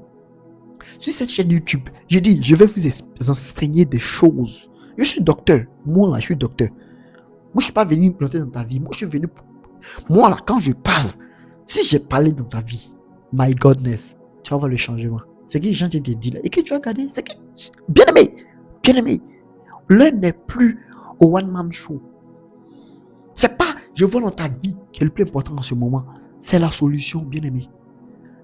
A: Sur cette chaîne YouTube, j'ai dit, je vais vous enseigner des choses. Je suis docteur. Moi, là, je suis docteur. Moi, je ne suis pas venu planter dans ta vie. Moi, je suis venu... Moi, là, quand je parle, si j'ai parlé dans ta vie, my goodness, tu vas voir le changement. Ce que les gens te disent là, et que tu vas regarder, c'est que... Bien-aimé, l'heure n'est plus au one-man show. C'est pas, je vois dans ta vie, qui est le plus important en ce moment. C'est la solution, bien-aimé.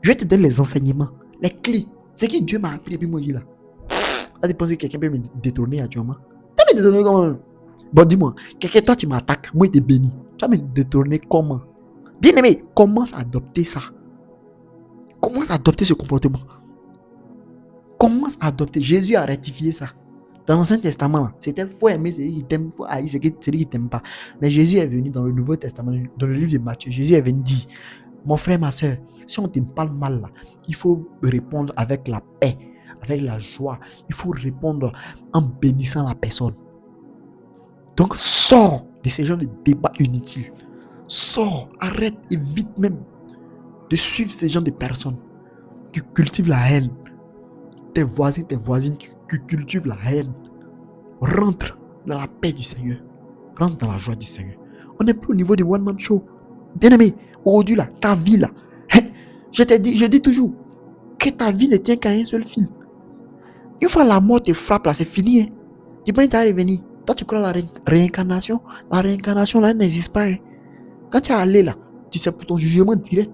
A: Je vais te donner les enseignements, les clés. C'est que Dieu m'a appris depuis moi, là. Ça dépend si quelqu'un peut me détourner actuellement. Tu peux me détourner comment? Bon, dis-moi, toi tu m'attaques, moi je te bénis. Tu vas me détourner comment? Bien-aimé, commence à adopter ça. Commence à adopter ce comportement. Commence à adopter. Jésus a rectifié ça. Dans l'Ancien Testament, là, c'était faut aimer celui qui t'aime, faut haïr celui qui t'aime pas. Mais Jésus est venu dans le Nouveau Testament, dans le livre de Matthieu. Jésus est venu dire, mon frère, ma soeur, si on te parle mal là, il faut répondre avec la paix, avec la joie. Il faut répondre en bénissant la personne. Donc, sors de ces genres de débats inutiles. Sors, arrête, évite même de suivre ces genres de personnes qui cultivent la haine. Tes voisins, tes voisines qui cultivent la haine. Rentre dans la paix du Seigneur. Rentre dans la joie du Seigneur. On n'est plus au niveau du one-man show. Bien-aimé, aujourd'hui là, ta vie là, je dis toujours que ta vie ne tient qu'à un seul fil. Une fois la mort te frappe là, c'est fini. Hein. Tu peux pas revenir. Toi, tu crois à la réincarnation? La réincarnation, là, n'existe pas. Hein. Quand tu es allé là, tu sais pour ton jugement direct.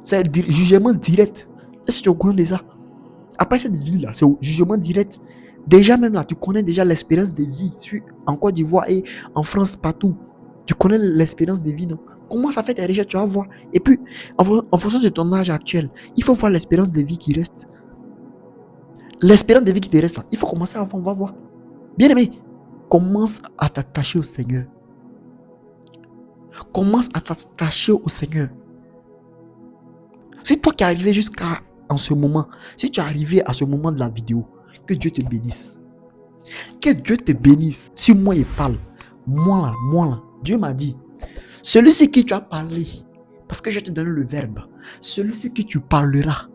A: C'est jugement direct. Est-ce que tu es au courant de ça? Après cette vie-là, c'est au jugement direct. Déjà même là, tu connais déjà l'espérance de vie en Côte d'Ivoire et en France, partout. Tu connais l'espérance de vie, non? Comment ça fait tes recherches, tu vas voir. Et puis, en fonction de ton âge actuel, il faut voir l'espérance de vie qui reste. l'espérance de vie qui te reste là, il faut commencer avant, on va voir. Bien aimé, commence à t'attacher au Seigneur. Commence à t'attacher au Seigneur. Si toi qui es arrivé jusqu'à en ce moment, si tu es arrivé à ce moment de la vidéo, que Dieu te bénisse. Que Dieu te bénisse. Si moi il parle, moi là, Dieu m'a dit, celui-ci qui tu as parlé, parce que je te donne le verbe, celui-ci que tu parleras,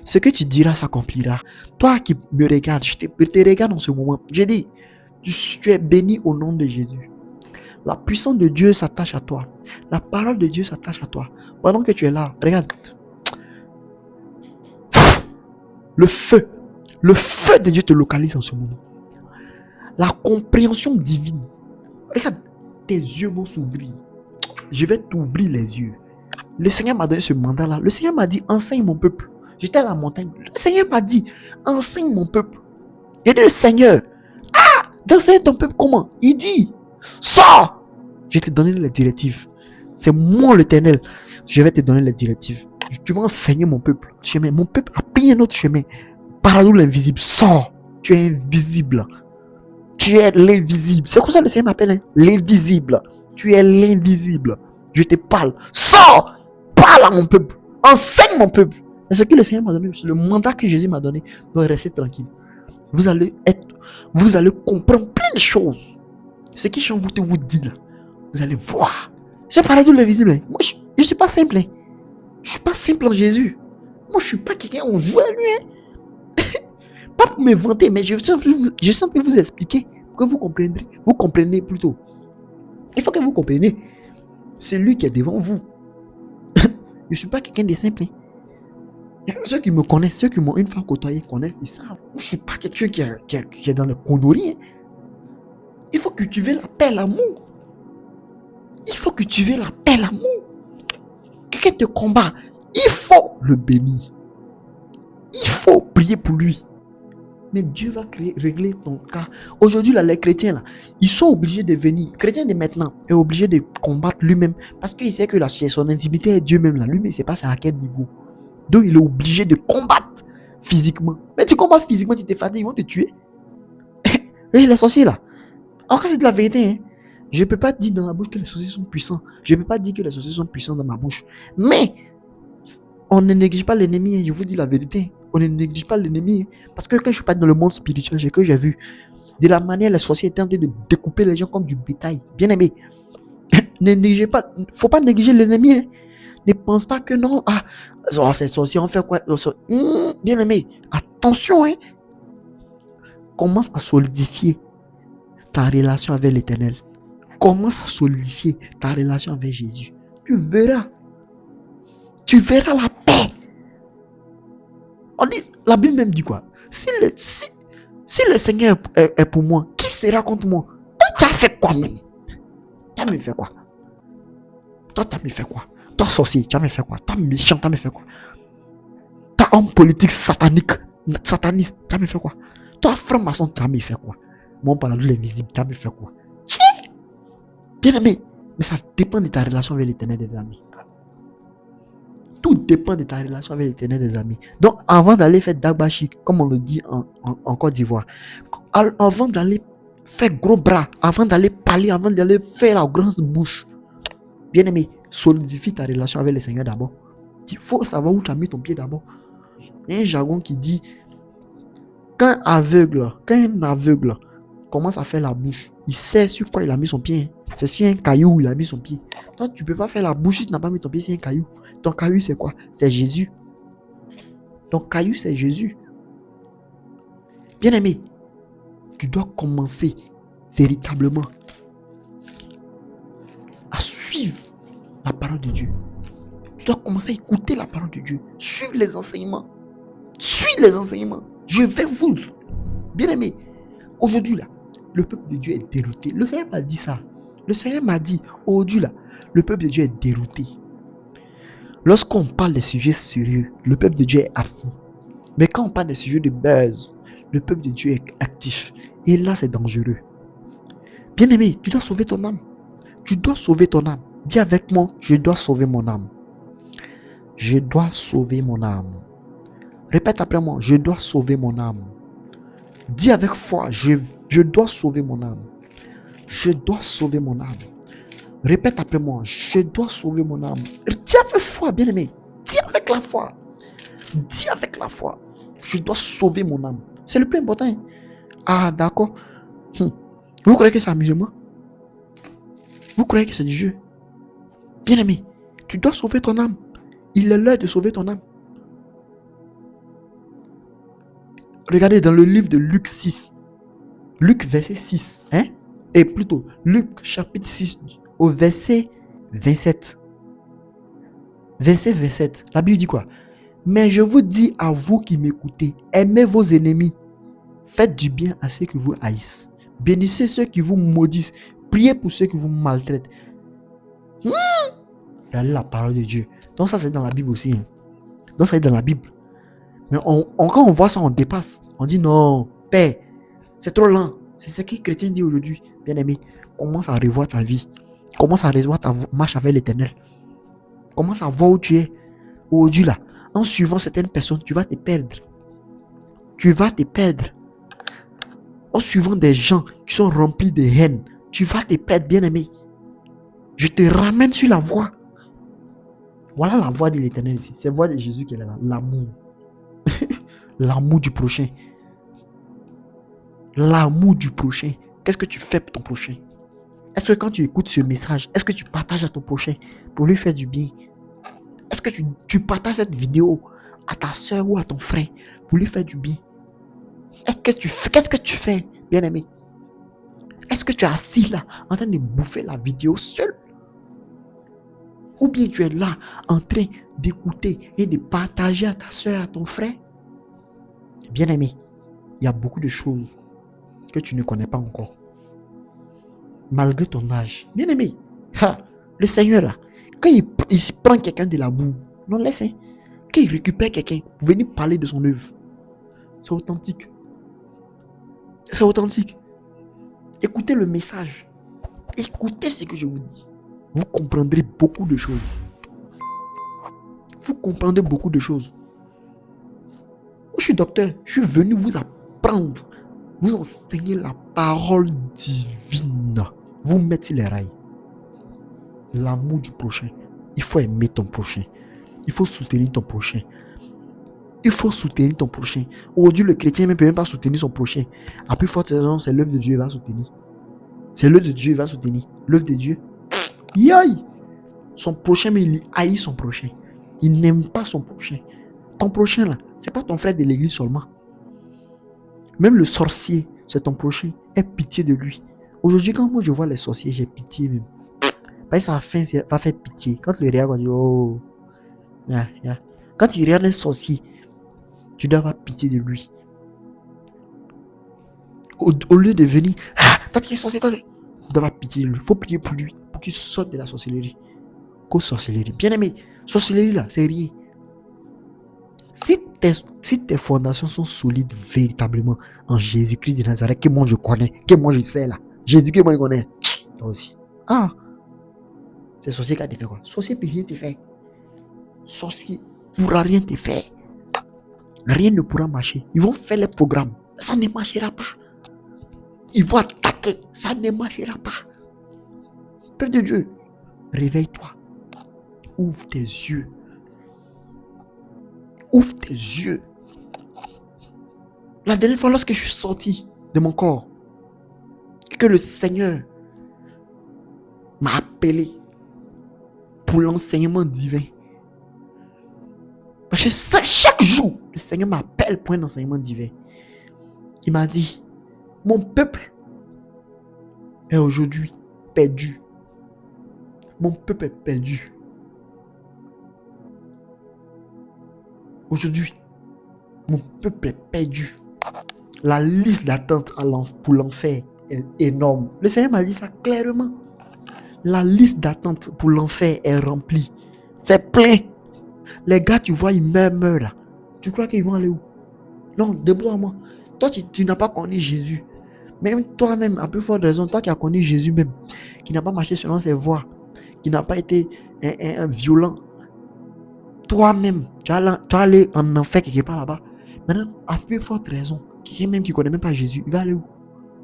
A: ce que tu diras s'accomplira. Toi qui me regardes, je te regarde en ce moment. J'ai dit, tu es béni au nom de Jésus. La puissance de Dieu s'attache à toi. La parole de Dieu s'attache à toi. Pendant que tu es là, regarde. Le feu de Dieu te localise en ce moment. La compréhension divine. Regarde, tes yeux vont s'ouvrir. Je vais t'ouvrir les yeux. Le Seigneur m'a donné ce mandat-là. Le Seigneur m'a dit, enseigne mon peuple. J'étais à la montagne. Le Seigneur m'a dit, enseigne mon peuple. Il dit, le Seigneur, d'enseigner ton peuple comment? Il dit, sors. Je vais te donner les directives. C'est moi l'Éternel. Je vais te donner les directives. Tu vas enseigner mon peuple. Chemin. Mon peuple a pris un autre chemin. Paradou l'invisible. Sors. Tu es invisible. Tu es l'invisible. C'est comme ça que le Seigneur m'appelle. Hein? L'invisible. Tu es l'invisible. Je te parle. Sors. Parle à mon peuple. Enseigne mon peuple. C'est ce que le Seigneur m'a donné. C'est le mandat que Jésus m'a donné. Donc restez tranquille. Vous allez comprendre plein de choses. Ce que je vous dis là. Vous allez voir. C'est paradou l'invisible. Hein? Moi, je ne suis pas simple. Hein? Je ne suis pas simple en Jésus. Moi, je ne suis pas quelqu'un, on joue à lui. Hein? Pas pour me vanter, mais je sens que vous expliquer, que vous comprendrez. Vous comprenez plutôt. Il faut que vous compreniez. C'est lui qui est devant vous. Je ne suis pas quelqu'un de simple. Hein? Ceux qui me connaissent, ceux qui m'ont une fois côtoyé, connaissent, ils savent. Je ne suis pas quelqu'un qui est dans le connerie. Hein? Il faut cultiver la paix, l'amour. Il faut cultiver la paix, l'amour. Quelqu'un te combat, il faut le bénir. Il faut prier pour lui. Mais Dieu va régler ton cas. Aujourd'hui, là, les chrétiens, là, ils sont obligés de venir. Le chrétien de maintenant est obligé de combattre lui-même. Parce qu'il sait que son intimité est Dieu même. Là. Lui, mais il ne sait pas c'est à quel niveau. Donc, il est obligé de combattre physiquement. Mais tu combats physiquement, tu te fatigues, ils vont te tuer. Et les sorciers, là. Encore, c'est de la vérité, hein. Je ne peux pas dire dans la bouche que les sorciers sont puissants. Je ne peux pas dire que les sorciers sont puissants dans ma bouche. Mais, on ne néglige pas l'ennemi. Hein. Je vous dis la vérité. On ne néglige pas l'ennemi. Hein. Parce que quand je suis pas dans le monde spirituel, j'ai vu de la manière les sorciers étaient en train de découper les gens comme du bétail. Bien aimé. Ne négligez pas. Il ne faut pas négliger l'ennemi. Hein. Ne pense pas que non. Ces sorciers ont fait quoi? Bien aimé. Attention. Hein. Commence à solidifier ta relation avec l'Éternel. Commence à solidifier ta relation avec Jésus. Tu verras. Tu verras la paix. La Bible même dit quoi? Si le Seigneur est pour moi, qui sera contre moi? Toi, tu as fait quoi même? Tu as me fait quoi? Toi, tu as me fait quoi? Toi, sorcier, tu as me fait quoi? Toi, méchant, tu as me fait quoi? Toi, homme politique sataniste, tu as me fait quoi? Toi, franc-maçon, tu as me fait quoi? Mon paradou l'invisible, tu as me fait quoi? Bien aimé, mais ça dépend de ta relation avec l'Éternel des amis. Tout dépend de ta relation avec l'Éternel des amis. Donc, avant d'aller faire Dagbashi, comme on le dit en Côte d'Ivoire, avant d'aller faire gros bras, avant d'aller parler, avant d'aller faire la grande bouche, bien aimé, solidifie ta relation avec le Seigneur d'abord. Il faut savoir où tu as mis ton pied d'abord. Il y a un jargon qui dit, quand un aveugle commence à faire la bouche, il sait sur quoi il a mis son pied. C'est sur un caillou où il a mis son pied. Toi, tu ne peux pas faire la bouche si tu n'as pas mis ton pied sur un caillou. Ton caillou, c'est quoi? C'est Jésus. Ton caillou, c'est Jésus. Bien aimé, tu dois commencer véritablement à suivre la parole de Dieu. Tu dois commencer à écouter la parole de Dieu. Suivre les enseignements. Suis les enseignements. Je vais vous. Bien aimé, aujourd'hui là, le peuple de Dieu est dérouté. Le Seigneur m'a dit ça. Le Seigneur m'a dit, aujourd'hui là, le peuple de Dieu est dérouté. Lorsqu'on parle des sujets sérieux, le peuple de Dieu est absent. Mais quand on parle des sujets de buzz, le peuple de Dieu est actif. Et là, c'est dangereux. Bien aimé, tu dois sauver ton âme. Tu dois sauver ton âme. Dis avec moi, je dois sauver mon âme. Je dois sauver mon âme. Répète après moi, je dois sauver mon âme. Dis avec foi, je dois sauver mon âme. Je dois sauver mon âme. Répète après moi, je dois sauver mon âme. Dis avec foi, bien-aimé. Dis avec la foi. Dis avec la foi. Je dois sauver mon âme. C'est le plus important. Ah, d'accord. Vous croyez que c'est amusement? Vous croyez que c'est du jeu? Bien-aimé, tu dois sauver ton âme. Il est l'heure de sauver ton âme. Regardez dans le livre de Luc 6. Luc verset 6. Et plutôt, Luc chapitre 6 au verset 27. Verset 27. La Bible dit quoi? Mais je vous dis à vous qui m'écoutez, aimez vos ennemis. Faites du bien à ceux qui vous haïssent. Bénissez ceux qui vous maudissent. Priez pour ceux qui vous maltraitent. Regardez la parole de Dieu. Donc ça c'est dans la Bible aussi. Donc ça c'est dans la Bible. Mais quand on voit ça, on dépasse. On dit non, Père, c'est trop lent. C'est ce que les chrétiens disent aujourd'hui. Bien-aimé, commence à revoir ta vie. Commence à revoir ta marche avec l'Éternel. Commence à voir où tu es. Aujourd'hui là, en suivant certaines personnes, tu vas te perdre. Tu vas te perdre. En suivant des gens qui sont remplis de haine, tu vas te perdre, bien-aimé. Je te ramène sur la voie. Voilà la voie de l'Éternel ici. C'est la voie de Jésus qui est là. L'amour. L'amour du prochain. L'amour du prochain. Qu'est-ce que tu fais pour ton prochain? Est-ce que quand tu écoutes ce message, est-ce que tu partages à ton prochain pour lui faire du bien? Est-ce que tu partages cette vidéo à ta soeur ou à ton frère pour lui faire du bien? Qu'est-ce que tu fais, bien-aimé? Est-ce que tu es assis là en train de bouffer la vidéo seul? Ou bien tu es là en train d'écouter et de partager à ta soeur, à ton frère? Bien-aimé, il y a beaucoup de choses que tu ne connais pas encore. Malgré ton âge. Bien-aimé, le Seigneur là, quand il prend quelqu'un de la boue, non laisse. Quand il récupère quelqu'un pour venir parler de son œuvre, c'est authentique. C'est authentique. Écoutez le message. Écoutez ce que je vous dis. Vous comprendrez beaucoup de choses. Vous comprendrez beaucoup de choses. Je suis docteur. Je suis venu vous apprendre, vous enseigner la parole divine. Vous mettre les rails. L'amour du prochain. Il faut aimer ton prochain. Il faut soutenir ton prochain. Il faut soutenir ton prochain. Aujourd'hui, le chrétien ne peut même pas soutenir son prochain. À plus forte raison, c'est l'œuvre de Dieu qui va soutenir. C'est l'œuvre de Dieu qui va soutenir. L'œuvre de Dieu. Yaï! Son prochain, mais il haït son prochain. Il n'aime pas son prochain. Ton prochain, là, c'est pas ton frère de l'église seulement. Même le sorcier, c'est ton prochain. Aie pitié de lui. Aujourd'hui, quand moi je vois les sorciers, j'ai pitié même. Parce que sa fin va faire pitié. Quand le regarde, on dit oh. Quand il regarde un sorcier, tu dois avoir pitié de lui. Au lieu de venir, t'as qu'il est sorcier, tu dois avoir pitié de lui. Il faut prier pour lui, pour qu'il sorte de la sorcellerie. Qu'aux sorcellerie. Bien aimé, sorcellerie là, c'est rien. Si tes fondations sont solides véritablement en Jésus-Christ de Nazareth, que moi je connais, que moi je sais là, Jésus que moi je connais, toi aussi. C'est sorcier qui a te fait quoi? Sorcier peut rien te faire. Sorcier pourra rien te faire. Rien ne pourra marcher. Ils vont faire les programmes, ça ne marchera pas. Ils vont attaquer, ça ne marchera pas. Peuple de Dieu, réveille-toi. Ouvre tes yeux. Ouvre tes yeux. La dernière fois, lorsque je suis sorti de mon corps, et que le Seigneur m'a appelé pour l'enseignement divin. Parce que chaque jour, le Seigneur m'appelle pour un enseignement divin. Il m'a dit, mon peuple est aujourd'hui perdu. Mon peuple est perdu. Aujourd'hui, mon peuple est perdu. La liste d'attente pour l'enfer est énorme. Le Seigneur m'a dit ça clairement. La liste d'attente pour l'enfer est remplie. C'est plein. Les gars, tu vois, ils meurent là. Tu crois qu'ils vont aller où? Non, débrouille-moi. Toi, tu n'as pas connu Jésus. Même toi-même, à plus forte raison, toi qui as connu Jésus même, qui n'a pas marché selon ses voies, qui n'a pas été un violent, toi-même, tu vas aller en enfer quelque part là-bas. Maintenant, à plus forte raison, quelqu'un même qui ne connaît même pas Jésus, il va aller où?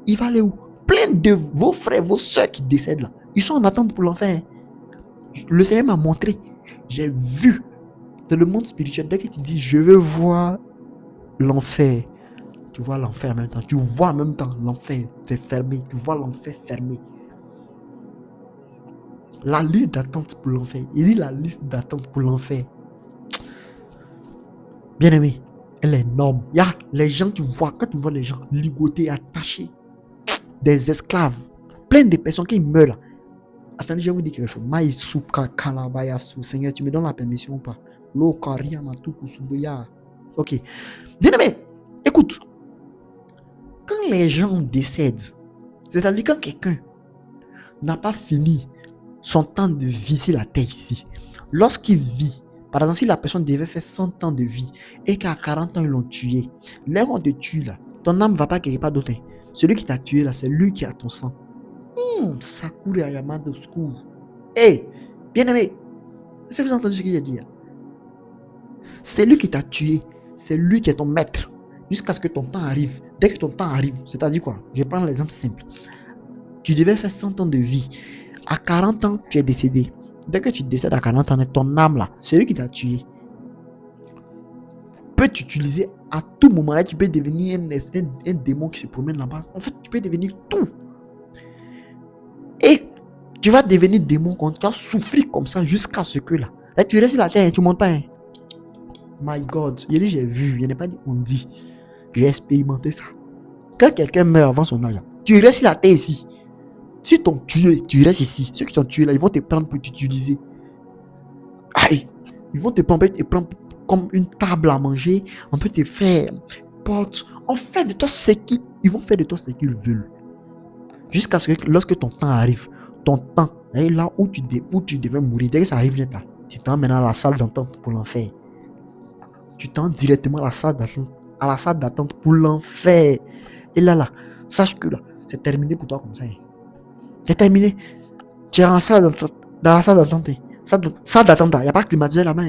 A: Il va aller où? Plein de vos frères, vos soeurs qui décèdent là, ils sont en attente pour l'enfer. Le Seigneur m'a montré, j'ai vu dans le monde spirituel, dès que tu dis je veux voir l'enfer, tu vois l'enfer en même temps. Tu vois en même temps l'enfer, c'est fermé. Tu vois l'enfer fermé. La liste d'attente pour l'enfer. Il dit la liste d'attente pour l'enfer. Bien aimé, elle est énorme. Il y a les gens, tu vois, quand tu vois les gens ligotés, attachés, des esclaves, plein de personnes qui meurent là. Attendez, je vais vous dire quelque chose. Seigneur, tu me donnes la permission ou pas? Ok. Bien aimé, écoute. Quand les gens décèdent, c'est-à-dire quand quelqu'un n'a pas fini son temps de vie sur la terre ici, lorsqu'il vit, par exemple, si la personne devait faire 100 ans de vie et qu'à 40 ans, ils l'ont tué, là, on te tue là, ton âme ne va pas quelque part d'autre. Celui qui t'a tué là, c'est lui qui a ton sang. Sakura Yamado School. Hey, bien aimé, est-ce que vous entendez ce que j'ai dit? C'est lui qui t'a tué, c'est lui qui est ton maître. Jusqu'à ce que ton temps arrive. Dès que ton temps arrive, c'est-à-dire quoi? Je vais prendre l'exemple simple. Tu devais faire 100 ans de vie. À 40 ans, tu es décédé. Dès que tu décèdes à 40 ans, ton âme là, celui qui t'a tué, peut t'utiliser à tout moment. Là, tu peux devenir un démon qui se promène là-bas. En fait, tu peux devenir tout. Et tu vas devenir démon quand tu vas souffrir comme ça jusqu'à ce que là. Là, tu restes sur la terre et tu montes pas. Hein. My God. J'ai vu. Il n'est pas dit on dit. J'ai expérimenté ça. Quand quelqu'un meurt avant son âge, tu restes sur la terre ici. Si t'ont tué, tu restes ici. Ceux qui t'ont tué là, ils vont te prendre pour t'utiliser. Aïe. Ils vont te prendre comme une table à manger. On peut te faire porte. On fait de toi ce qu'ils... Ils vont faire de toi ce qu'ils veulent. Jusqu'à ce que lorsque ton temps arrive, ton temps, là où tu devais mourir, dès que ça arrive, tu t'emmènes à la salle d'attente pour l'enfer. Tu t'emmènes directement à la salle d'attente pour l'enfer. Et là, sache que là, c'est terminé pour toi comme ça. C'est terminé. Tu es dans la salle d'attente. Salle d'attente, il n'y a pas climatisé là-bas.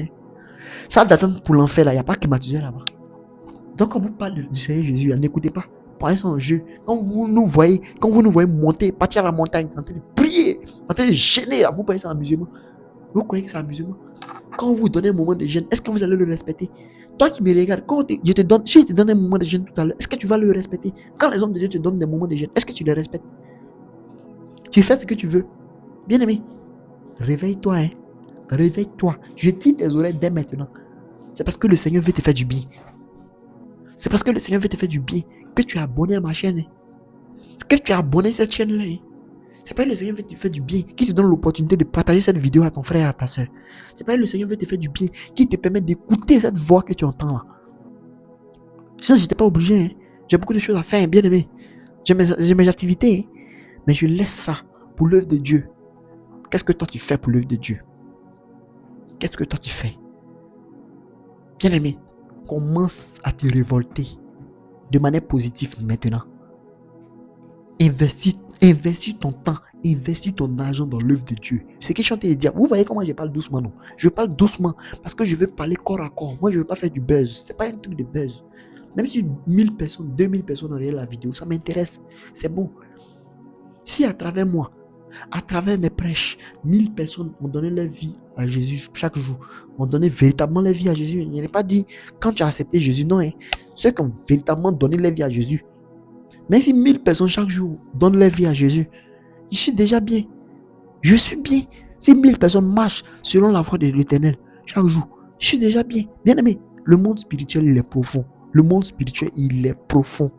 A: Salle d'attente pour l'enfer, là, il n'y a pas climatisé là-bas. Donc, quand vous parlez du Seigneur Jésus, n'écoutez pas. Prenez ça en jeu. Quand vous nous voyez monter, partir à la montagne, en train de prier, en train de gêner, vous pensez ça amusement. Vous croyez que c'est amusement? Quand vous donnez un moment de gêne, est-ce que vous allez le respecter? Toi qui me regardes, si je te donne un moment de gêne tout à l'heure, est-ce que tu vas le respecter? Quand les hommes de Dieu te donnent des moments de gêne, est-ce que tu les respectes? Tu fais ce que tu veux. Bien aimé, réveille-toi. Réveille-toi. Je tire tes oreilles dès maintenant. C'est parce que le Seigneur veut te faire du bien. C'est parce que le Seigneur veut te faire du bien que tu es abonné à ma chaîne. C'est que tu es abonné à cette chaîne-là. C'est pas le Seigneur veut te faire du bien qui te donne l'opportunité de partager cette vidéo à ton frère et à ta soeur. C'est pas le Seigneur veut te faire du bien qui te permet d'écouter cette voix que tu entends là. Sinon, j'étais pas obligé. J'ai beaucoup de choses à faire, bien aimé. J'ai mes activités. Mais je laisse ça pour l'œuvre de Dieu. Qu'est-ce que toi tu fais pour l'œuvre de Dieu? Qu'est-ce que toi tu fais? Bien aimé, commence à te révolter de manière positive maintenant. Investis ton temps, investis ton argent dans l'œuvre de Dieu. C'est ce que je suis en train de dire. Vous voyez comment je parle doucement, non? Je parle doucement parce que je veux parler corps à corps. Moi, je ne veux pas faire du buzz. C'est pas un truc de buzz. Même si 1000 personnes, 2000 personnes regardent la vidéo, ça m'intéresse. C'est bon. Si à travers moi, à travers mes prêches, 1000 personnes ont donné leur vie à Jésus chaque jour, ont donné véritablement leur vie à Jésus. Il n'est pas dit quand tu as accepté Jésus, non. Ceux qui ont véritablement donné leur vie à Jésus. Mais si 1000 personnes chaque jour donnent leur vie à Jésus, je suis déjà bien. Je suis bien. Si 1000 personnes marchent selon la voie de l'Éternel chaque jour, je suis déjà bien. Bien aimé, le monde spirituel, il est profond. Le monde spirituel, il est profond.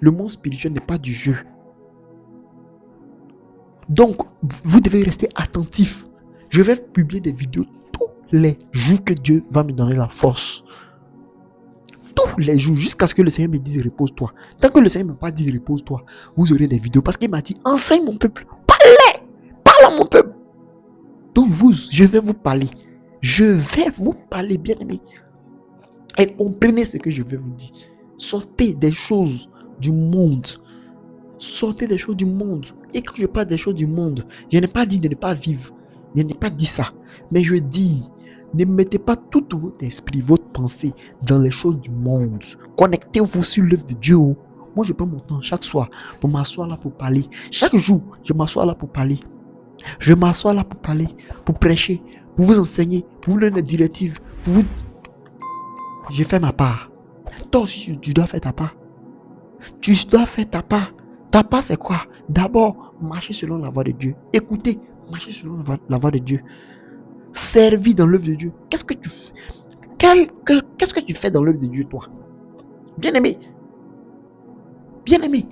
A: Le monde spirituel n'est pas du jeu. Donc, vous devez rester attentif. Je vais publier des vidéos tous les jours que Dieu va me donner la force. Tous les jours, jusqu'à ce que le Seigneur me dise repose-toi. Tant que le Seigneur ne m'a pas dit repose-toi, vous aurez des vidéos. Parce qu'il m'a dit enseigne mon peuple. Parle à mon peuple. Donc je vais vous parler. Je vais vous parler, bien aimé. Et comprenez ce que je vais vous dire. Sortez des choses du monde. Sortez des choses du monde. Et quand je parle des choses du monde, je n'ai pas dit de ne pas vivre. Je n'ai pas dit ça. Mais je dis, Ne mettez pas tout votre esprit, votre pensée dans les choses du monde. Connectez-vous sur l'œuvre de Dieu. Moi, je prends mon temps chaque soir pour m'asseoir là pour parler. Chaque jour, je m'assois là pour parler. Je m'assois là pour parler, pour prêcher, pour vous enseigner, pour vous donner des directives, pour vous... Je fais ma part. Toi aussi, tu dois faire ta part. Tu dois faire ta part. Ta part, c'est quoi? D'abord, marcher selon la voie de Dieu. Écoutez, marcher selon la voie de Dieu. Servir dans l'œuvre de Dieu. Qu'est-ce que tu fais dans l'œuvre de Dieu, toi? Bien-aimé. Bien-aimé.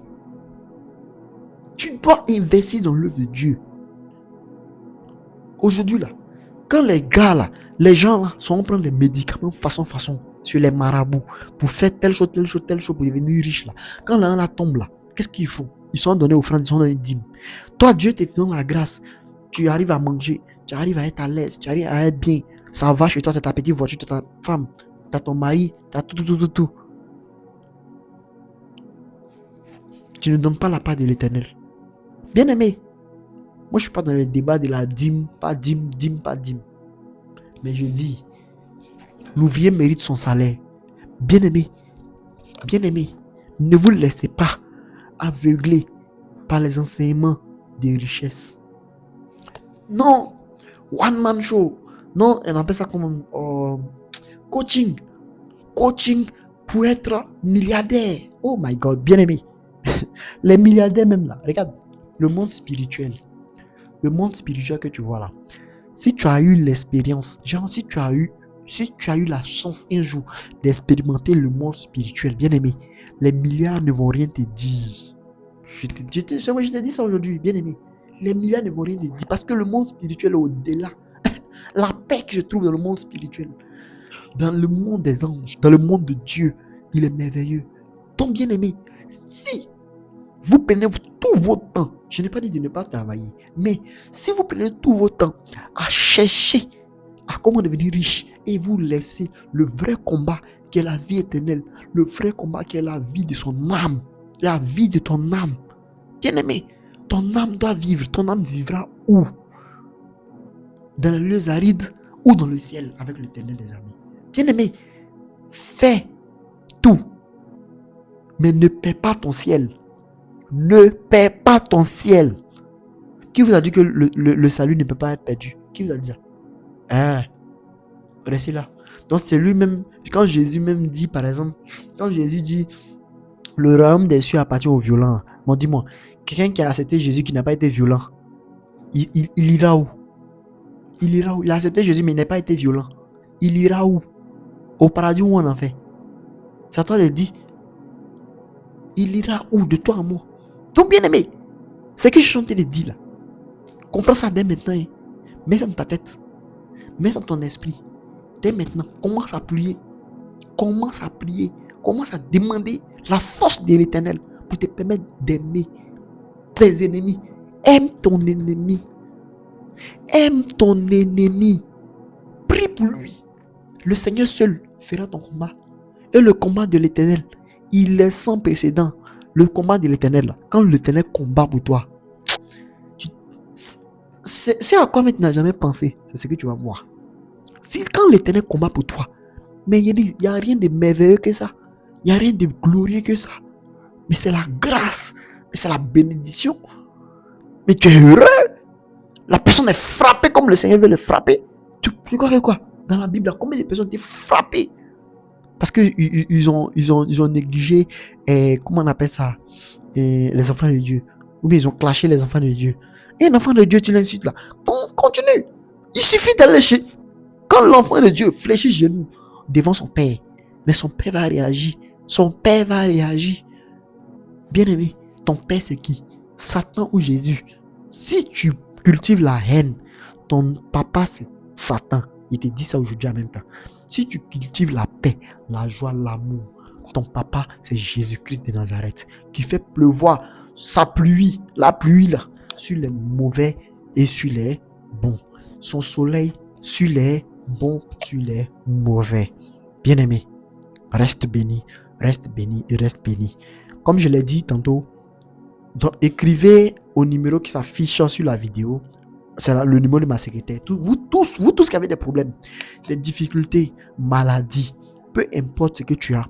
A: Tu dois investir dans l'œuvre de Dieu. Aujourd'hui, là, quand les gars, là, les gens, là, sont en train de prendre des médicaments façon, sur les marabouts, pour faire telle chose, pour devenir riche, là. Quand l'un là tombe, là, qu'est-ce qu'ils font? Ils sont donnés offrandes, ils sont donnés dîmes. Toi, Dieu te donne la grâce. Tu arrives à manger, tu arrives à être à l'aise, tu arrives à être bien. Ça va chez toi, tu as ta petite voiture, tu as ta femme, tu as ton mari, tu as tout. Tu ne donnes pas la part de l'Éternel. Bien-aimé, moi je ne suis pas dans le débat de la dîme, pas dîme. Mais je dis, l'ouvrier mérite son salaire. Bien-aimé, ne vous laissez pas aveugler par les enseignements des richesses. Non, one man show. Non, on appelle ça comme coaching pour être milliardaire. Oh my God, bien-aimé. Les milliardaires même là, regarde, le monde spirituel que tu vois là. Si tu as eu l'expérience, genre si tu as eu la chance un jour d'expérimenter le monde spirituel, bien-aimé, les milliards ne vont rien te dire. Je te dis ça aujourd'hui, bien-aimé. Les milliards ne vont rien te dire parce que le monde spirituel est au-delà. La paix que je trouve dans le monde spirituel, dans le monde des anges, dans le monde de Dieu, il est merveilleux. Donc, bien-aimé, si vous prenez tout votre temps, je n'ai pas dit de ne pas travailler, mais si vous prenez tout votre temps à chercher à comment devenir riche et vous laissez le vrai combat qui est la vie éternelle, le vrai combat qui est la vie de son âme, la vie de ton âme, bien-aimé, ton âme doit vivre. Ton âme vivra où? Dans les lieux arides ou dans le ciel avec l'Éternel des armées. Bien-aimé, fais tout, mais ne perds pas ton ciel. Ne perds pas ton ciel. Qui vous a dit que le salut ne peut pas être perdu? Qui vous a dit ça? Restez là. Donc c'est lui-même, quand Jésus même dit, par exemple, quand Jésus dit le royaume des cieux appartient aux violents. Bon, dis-moi, quelqu'un qui a accepté Jésus qui n'a pas été violent, il ira où? Il a accepté Jésus mais il n'a pas été violent. Il ira où? Au paradis ou en enfer? C'est à toi de dire. Il ira où? De toi à moi. Donc bien aimé, c'est que je suis en train de dire là. Comprends ça dès maintenant. Mets ça dans ta tête. Mets ça dans ton esprit. Dès maintenant, commence à prier. Commence à demander la force de l'Éternel pour te permettre d'aimer tes ennemis. Aime ton ennemi. Prie pour lui. Le Seigneur seul fera ton combat. Et le combat de l'Éternel, il est sans précédent. Le combat de l'Éternel, quand l'Éternel combat pour toi, c'est à quoi tu n'as jamais pensé. C'est ce que tu vas voir. Quand l'Éternel combat pour toi, mais il n'y a rien de merveilleux que ça. Il n'y a rien de glorieux que ça. Mais c'est la grâce. Mais c'est la bénédiction. Mais tu es heureux. La personne est frappée comme le Seigneur veut le frapper. Tu crois que quoi? Dans la Bible, combien de personnes étaient frappées? Parce qu'ils ont négligé, comment on appelle ça? Les enfants de Dieu. Ou bien ils ont clashé les enfants de Dieu. Et un enfant de Dieu, tu l'insultes là. Continue. Il suffit d'aller chez... Quand l'enfant de Dieu fléchit genoux devant son père, mais son père va réagir. Bien-aimé, ton père c'est qui? Satan ou Jésus? Si tu cultives la haine, ton papa c'est Satan. Il te dit ça aujourd'hui en même temps. Si tu cultives la paix, la joie, l'amour, ton papa c'est Jésus-Christ de Nazareth qui fait pleuvoir sa pluie, la pluie là, sur les mauvais et sur les bons. Son soleil sur les bons, sur les mauvais. Bien-aimé, reste béni et reste béni. Comme je l'ai dit tantôt, donc écrivez au numéro qui s'affiche sur la vidéo C'est le numéro de ma secrétaire. Vous tous qui avez des problèmes, des difficultés, maladies, peu importe ce que tu as.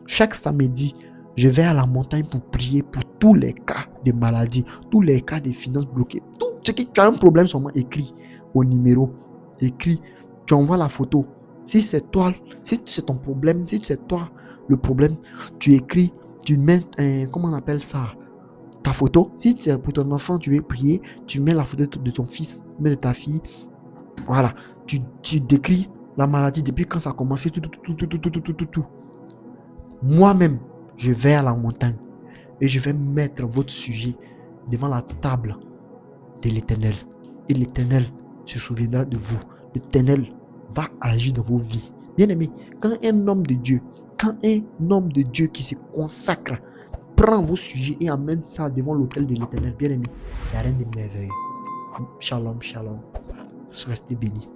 A: Chaque samedi, je vais à la montagne pour prier pour tous les cas de maladie, tous les cas de finances bloquées. Tout ce qui tu as un problème, seulement écrit au numéro. Écrit, tu envoies la photo. Si c'est toi, si c'est ton problème, si c'est toi le problème, tu écris, tu mets, comment on appelle ça, ta photo. Si c'est pour ton enfant, tu veux prier, tu mets la photo de ton fils, de ta fille. Voilà, tu décris la maladie depuis quand ça a commencé, tout. Moi-même, je vais à la montagne et je vais mettre votre sujet devant la table de l'Éternel. Et l'Éternel se souviendra de vous. L'Éternel va agir dans vos vies. Bien aimé, quand un homme de Dieu qui se consacre prend vos sujets et amène ça devant l'autel de l'Éternel, bien aimé, il n'y a rien de merveilleux. Shalom, shalom. Restez bénis.